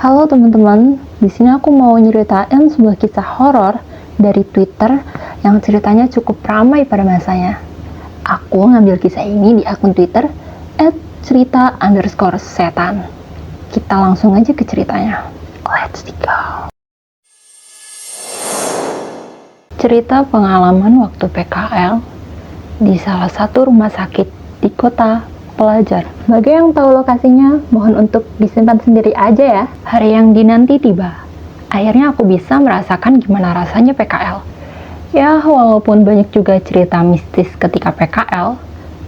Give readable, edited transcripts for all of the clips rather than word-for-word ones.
Halo teman-teman, di sini aku mau nyeritain sebuah kisah horor dari Twitter yang ceritanya cukup ramai pada masanya. Aku ngambil kisah ini di akun Twitter @cerita_setan. Kita langsung aja ke ceritanya. Let's go. Cerita pengalaman waktu PKL di salah satu rumah sakit di kota pelajar. Bagi yang tahu lokasinya, mohon untuk disimpan sendiri aja ya. Hari yang dinanti tiba. Akhirnya aku bisa merasakan gimana rasanya PKL. Ya, walaupun banyak juga cerita mistis ketika PKL,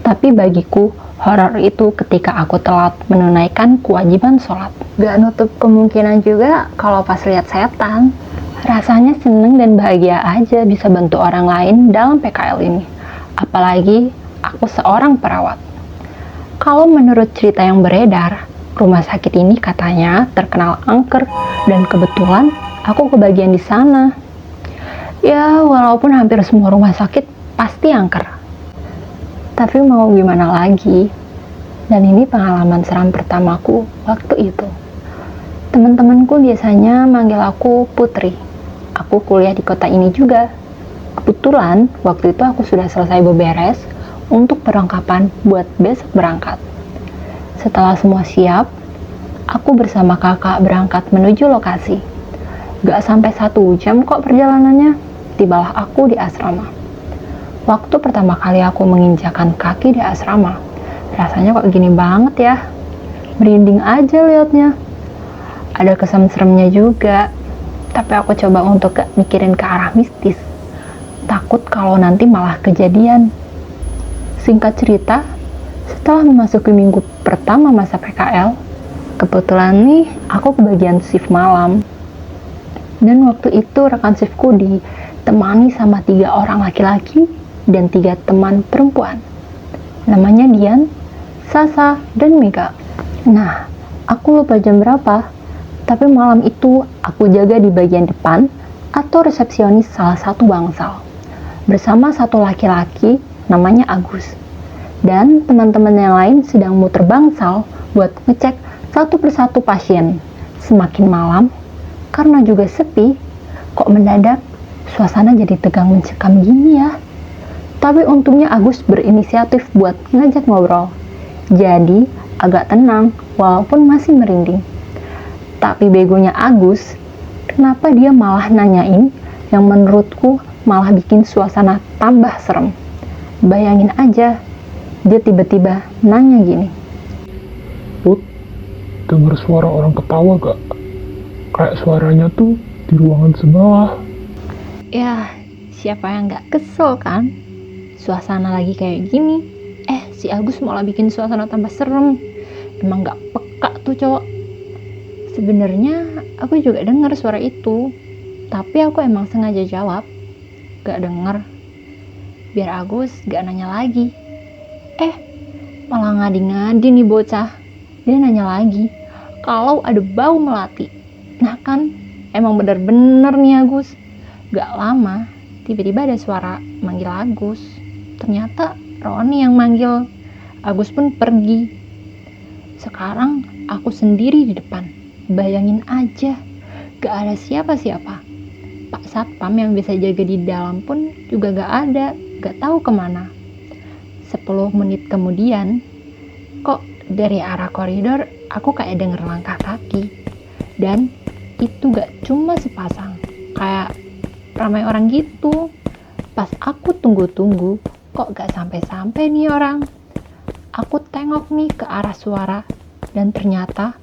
tapi bagiku horor itu ketika aku telat menunaikan kewajiban sholat. Gak nutup kemungkinan juga kalau pas lihat setan. Rasanya seneng dan bahagia aja bisa bantu orang lain dalam PKL ini. Apalagi aku seorang perawat. Kalau menurut cerita yang beredar, rumah sakit ini katanya terkenal angker dan kebetulan aku kebagian di sana. Ya, walaupun hampir semua rumah sakit pasti angker. Tapi mau gimana lagi? Dan ini pengalaman seram pertamaku waktu itu. Teman-temanku biasanya manggil aku Putri. Aku kuliah di kota ini juga. Kebetulan waktu itu aku sudah selesai beberes untuk perlengkapan buat besok berangkat. Setelah semua siap, aku bersama kakak berangkat menuju lokasi. Gak sampai 1 jam kok perjalanannya, tibalah aku di asrama. Waktu pertama kali aku menginjakan kaki di asrama, rasanya kok gini banget ya. Merinding aja liatnya. Ada kesan seremnya juga, tapi aku coba untuk gak mikirin ke arah mistis. Takut kalau nanti malah kejadian. Singkat cerita, setelah memasuki minggu pertama masa PKL, kebetulan nih aku kebagian shift malam. Dan waktu itu rekan shiftku ditemani sama 3 orang laki-laki dan 3 teman perempuan. Namanya Dian, Sasa, dan Mega. Nah, aku lupa jam berapa, tapi malam itu aku jaga di bagian depan atau resepsionis salah satu bangsal. Bersama 1 laki-laki namanya Agus. Dan teman-teman yang lain sedang muter bangsal buat ngecek satu persatu pasien. Semakin malam, karena juga sepi, kok mendadak suasana jadi tegang mencekam gini ya. Tapi untungnya Agus berinisiatif buat ngajak ngobrol. Jadi agak tenang walaupun masih merinding. Tapi begonya Agus, kenapa dia malah nanyain yang menurutku malah bikin suasana tambah serem. Bayangin aja, dia tiba-tiba nanya gini. Put, denger suara orang ketawa gak? Kayak suaranya tuh di ruangan sebelah. Ya, siapa yang gak kesel kan? Suasana lagi kayak gini. Si Agus malah bikin suasana tambah serem. Emang gak peka tuh cowok. Sebenarnya aku juga dengar suara itu, tapi aku emang sengaja jawab gak denger, biar Agus gak nanya lagi. Malah ngadi-ngadi nih bocah. Dia nanya lagi kalau ada bau melati. Nah kan, emang bener-bener nih Agus. Gak lama, tiba-tiba ada suara manggil Agus. Ternyata Roni yang manggil. Agus pun pergi. Sekarang aku sendiri di depan. Bayangin aja, gak ada siapa-siapa. Pak Satpam yang bisa jaga di dalam pun juga gak ada. Gak tahu kemana. 10 menit kemudian, kok dari arah koridor aku kayak denger langkah kaki. Dan itu gak cuma sepasang, kayak ramai orang gitu. Pas aku tunggu-tunggu, kok gak sampai-sampai nih orang. Aku tengok nih ke arah suara, dan ternyata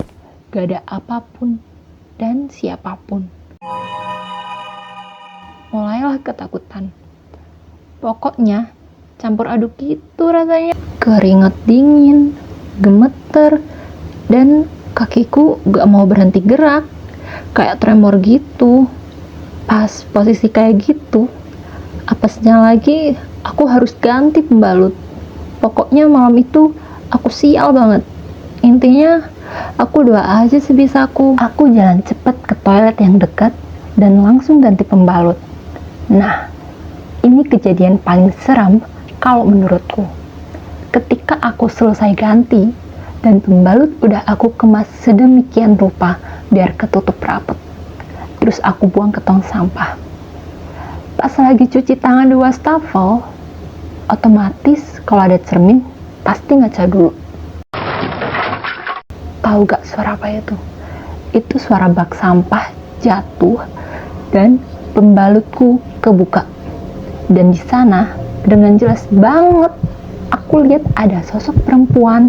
gak ada apapun dan siapapun. Mulailah ketakutan. Pokoknya campur aduk gitu rasanya. Keringat dingin, gemeter, dan kakiku gak mau berhenti gerak. Kayak tremor gitu. Pas posisi kayak gitu, apesnya lagi aku harus ganti pembalut. Pokoknya malam itu aku sial banget. Intinya aku doa aja sebisaku. Aku jalan cepet ke toilet yang dekat dan langsung ganti pembalut. Nah, ini kejadian paling seram kalau menurutku. Ketika aku selesai ganti dan pembalut udah aku kemas sedemikian rupa biar ketutup rapet. Terus aku buang ke tong sampah. Pas lagi cuci tangan di wastafel, otomatis kalau ada cermin pasti ngaca dulu. Tahu gak suara apa itu? Itu suara bak sampah jatuh dan pembalutku kebuka. Dan di sana dengan jelas banget aku lihat ada sosok perempuan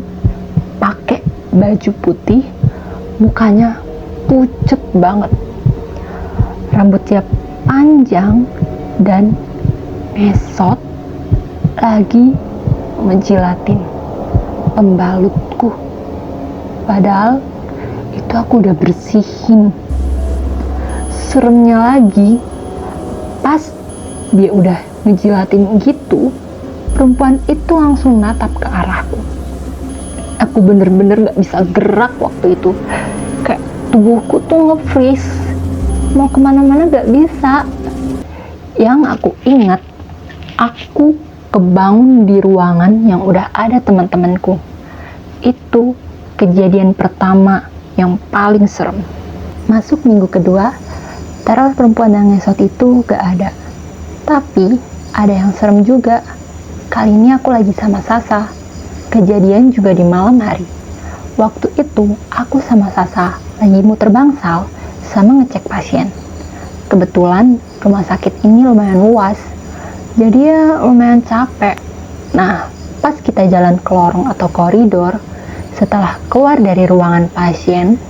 pakai baju putih, mukanya pucet banget, rambutnya panjang dan mesot, lagi menjilatin pembalutku. Padahal itu aku udah bersihin. Seremnya lagi, pas dia udah ngejilatin gitu, perempuan itu langsung natap ke arahku. Aku bener-bener gak bisa gerak waktu itu. Kayak tubuhku tuh nge-freeze, mau kemana-mana gak bisa. Yang aku ingat, aku kebangun di ruangan yang udah ada teman-temanku. Itu kejadian pertama yang paling serem. Masuk minggu kedua, teror perempuan yang ngesot itu gak ada. Tapi ada yang serem juga. Kali ini aku lagi sama Sasa. Kejadian juga di malam hari. Waktu itu aku sama Sasa lagi muter bangsal sama ngecek pasien. Kebetulan rumah sakit ini lumayan luas, jadi ya lumayan capek. Nah, pas kita jalan ke lorong atau koridor, setelah keluar dari ruangan pasien,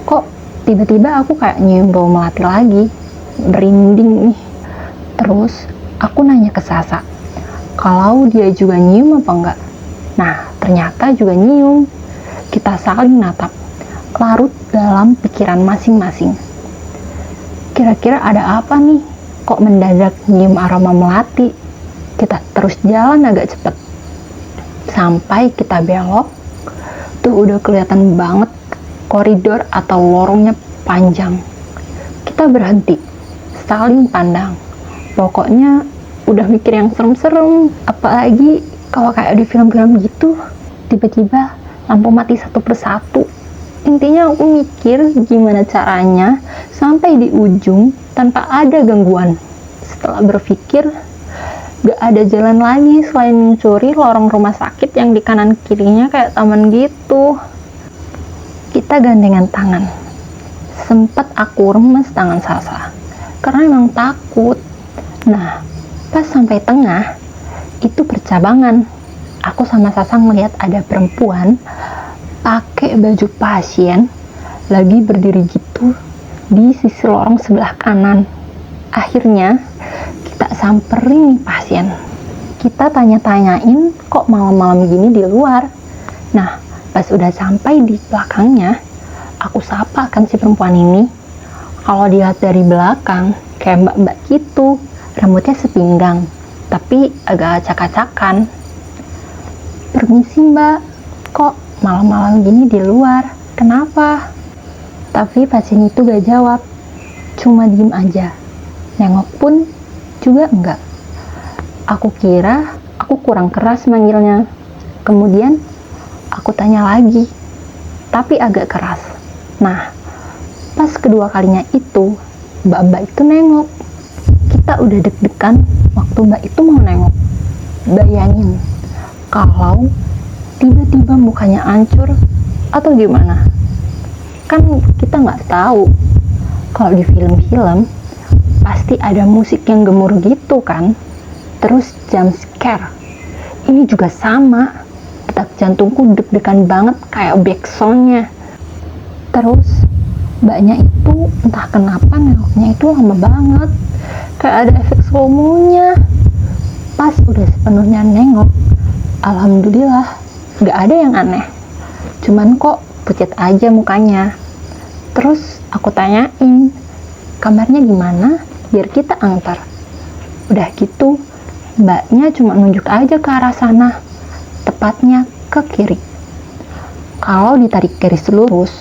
kok tiba-tiba aku kayak nyium bau melati lagi. Merinding nih. Terus aku nanya ke Sasa kalau dia juga nyium apa enggak. Nah, ternyata juga nyium. Kita saling natap, larut dalam pikiran masing-masing. Kira-kira ada apa nih? Kok mendadak nyium aroma melati? Kita terus jalan agak cepet. Sampai kita belok, tuh udah kelihatan banget koridor atau lorongnya panjang. Kita berhenti, saling pandang. Pokoknya udah mikir yang serem-serem. Apalagi kalau kayak di film-film gitu, tiba-tiba lampu mati satu persatu. Intinya aku mikir gimana caranya sampai di ujung tanpa ada gangguan. Setelah berpikir, gak ada jalan lagi selain mencuri lorong rumah sakit yang di kanan kirinya kayak taman gitu. Kita gandengan tangan. Sempat aku remes tangan Sasa karena emang takut. Nah, pas sampai tengah, itu bercabangan. Aku sama Sasa ngeliat ada perempuan pakai baju pasien lagi berdiri gitu di sisi lorong sebelah kanan. Akhirnya kita samperin nih pasien. Kita tanya-tanyain kok malam-malam gini di luar. Nah, pas udah sampai di belakangnya, aku sapa kan si perempuan ini. Kalau dilihat dari belakang, kayak mbak-mbak gitu, rambutnya sepinggang, tapi agak acak-acakan. Permisi mbak, kok malam-malam gini di luar, kenapa? Tapi pasien itu gak jawab, cuma diem aja. Nengok pun juga enggak. Aku kira aku kurang keras manggilnya. Kemudian aku tanya lagi, tapi agak keras. Nah, pas kedua kalinya itu, mbak-mbak itu nengok. Kita udah deg-degan waktu mbak itu mau nengok. Bayangin, kalau tiba-tiba mukanya hancur atau gimana? Kan kita nggak tahu. Kalau di film-film pasti ada musik yang gemur gitu kan, terus jump scare. Ini juga sama, detak jantungku deg-degan banget kayak backsoundnya. Terus mbaknya itu entah kenapa nengoknya itu lama banget, kayak ada efek slow mo-nya. Pas udah sepenuhnya nengok, alhamdulillah gak ada yang aneh, cuman kok pucat aja mukanya. Terus aku tanyain kamarnya gimana biar kita antar. Udah gitu mbaknya cuma nunjuk aja ke arah sana, tepatnya ke kiri. Kalau ditarik garis lurus,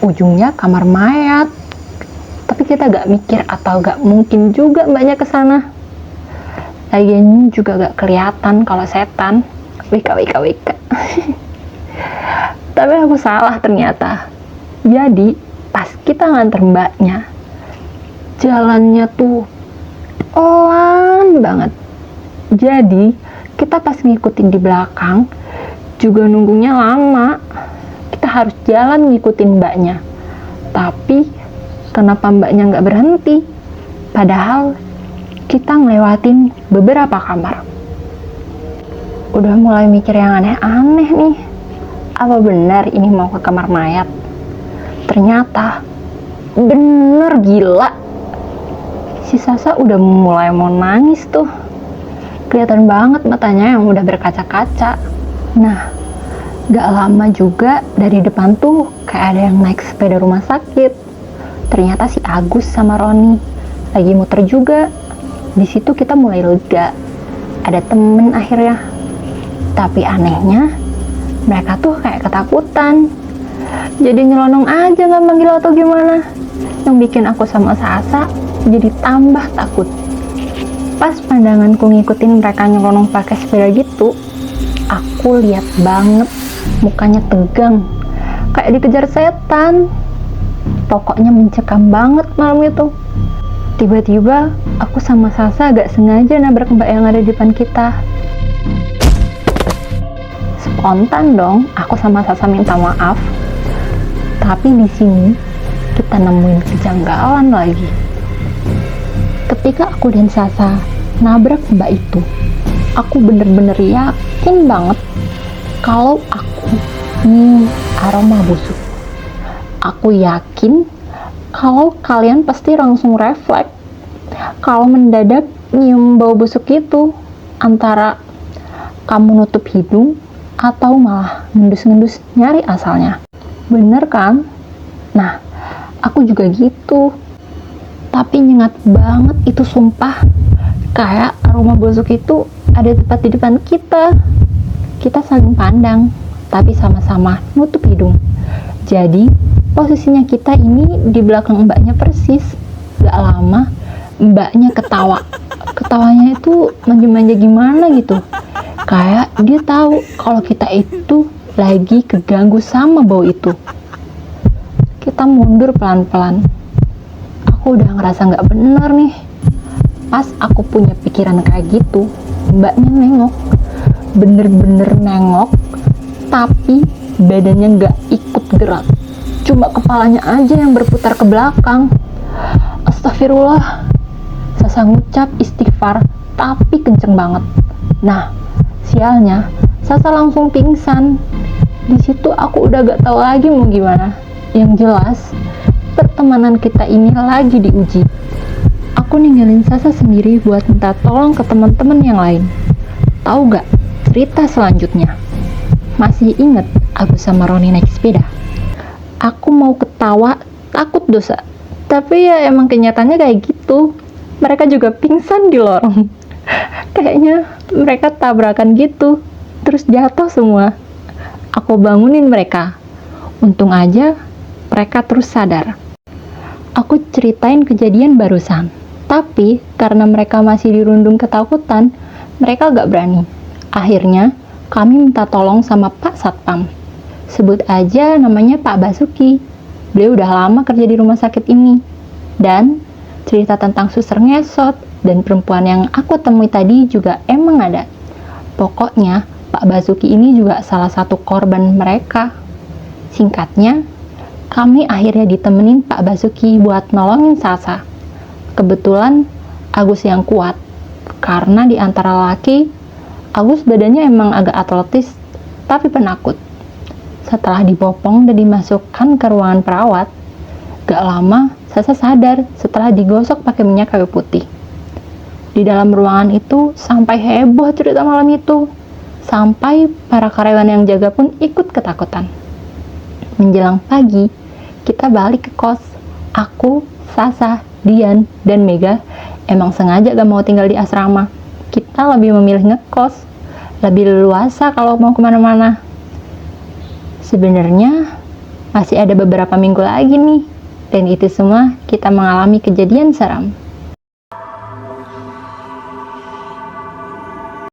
ujungnya kamar mayat. Tapi kita gak mikir atau gak mungkin juga mbaknya ke sana. Lagian juga gak kelihatan kalau setan. Wika. Tapi aku salah ternyata. Jadi Pas kita nganter mbaknya, jalannya tuh pelan banget. Jadi kita pas ngikutin di belakang juga nunggunya lama. Kita harus jalan ngikutin mbaknya. Tapi kenapa mbaknya nggak berhenti? Padahal kita ngelewatin beberapa kamar. Udah mulai mikir yang aneh-aneh nih. Apa benar ini mau ke kamar mayat? Ternyata bener gila. Si Sasa udah mulai mau nangis tuh. Kelihatan banget matanya yang udah berkaca-kaca. Nah, gak lama juga dari depan tuh kayak ada yang naik sepeda rumah sakit. Ternyata si Agus sama Roni lagi muter juga. Di situ kita mulai lega. Ada temen akhirnya. Tapi anehnya, mereka tuh kayak ketakutan. Jadi nyelonong aja gak manggil atau gimana. Yang bikin aku sama Sasa jadi tambah takut. Pas pandanganku ngikutin mereka nyelonong pakai sepeda gitu, aku lihat banget mukanya tegang, kayak dikejar setan. Pokoknya mencekam banget malam itu. Tiba-tiba aku sama Sasa agak sengaja nabrak mbak yang ada di depan kita. Spontan dong, aku sama Sasa minta maaf. Tapi di sini kita nemuin kejanggalan lagi. Ketika aku dan Sasa nabrak mbak itu, aku bener-bener yakin banget kalau aku nyium aroma busuk. Aku yakin kalau kalian pasti langsung refleks kalau mendadak nyium bau busuk itu, antara kamu nutup hidung atau malah ngendus-ngendus nyari asalnya. Bener kan? Nah, aku juga gitu. Tapi nyengat banget itu, sumpah. Kayak aroma busuk itu ada tepat di depan kita. Kita saling pandang, tapi sama-sama nutup hidung. Jadi, posisinya kita ini di belakang mbaknya persis. Gak lama, mbaknya ketawa. Ketawanya itu manja-manja gimana gitu. Kayak dia tahu kalau kita itu lagi keganggu sama bau itu. Kita mundur pelan-pelan. Aku udah ngerasa gak bener nih. Pas aku punya pikiran kayak gitu, mbaknya nengok. Bener-bener nengok, tapi badannya gak ikut gerak. Cuma kepalanya aja yang berputar ke belakang. Astagfirullah. Sasa ngucap istighfar, tapi kenceng banget. Nah, sialnya, Sasa langsung pingsan. Di situ aku udah gak tahu lagi mau gimana. Yang jelas, pertemanan kita ini lagi diuji. Aku ninggalin Sasa sendiri buat minta tolong ke teman-teman yang lain. Tahu gak cerita selanjutnya? Masih inget aku sama Roni naik sepeda? Aku mau ketawa, takut dosa. Tapi ya emang kenyataannya kayak gitu. Mereka juga pingsan di lorong. Kayaknya mereka tabrakan gitu, terus jatuh semua. Aku bangunin mereka. Untung aja mereka terus sadar. Aku ceritain kejadian barusan. Tapi karena mereka masih dirundung ketakutan, mereka gak berani. Akhirnya kami minta tolong sama Pak Satpam. Sebut aja namanya Pak Basuki. Beliau udah lama kerja di rumah sakit ini. Dan cerita tentang suster ngesot dan perempuan yang aku temui tadi juga emang ada. Pokoknya Pak Basuki ini juga salah satu korban mereka. Singkatnya, kami akhirnya ditemenin Pak Basuki buat nolongin Sasa. Kebetulan Agus yang kuat, karena di antara laki, Agus badannya emang agak atletis, tapi penakut. Setelah dibopong dan dimasukkan ke ruangan perawat, gak lama Sasa sadar setelah digosok pakai minyak kayu putih. Di dalam ruangan itu sampai heboh cerita malam itu, sampai para karyawan yang jaga pun ikut ketakutan. Menjelang pagi, kita balik ke kos. Aku, Sasa, Dian, dan Mega emang sengaja gak mau tinggal di asrama. Kita lebih memilih ngekos, lebih leluasa kalau mau kemana-mana. Sebenarnya masih ada beberapa minggu lagi nih, dan itu semua kita mengalami kejadian seram.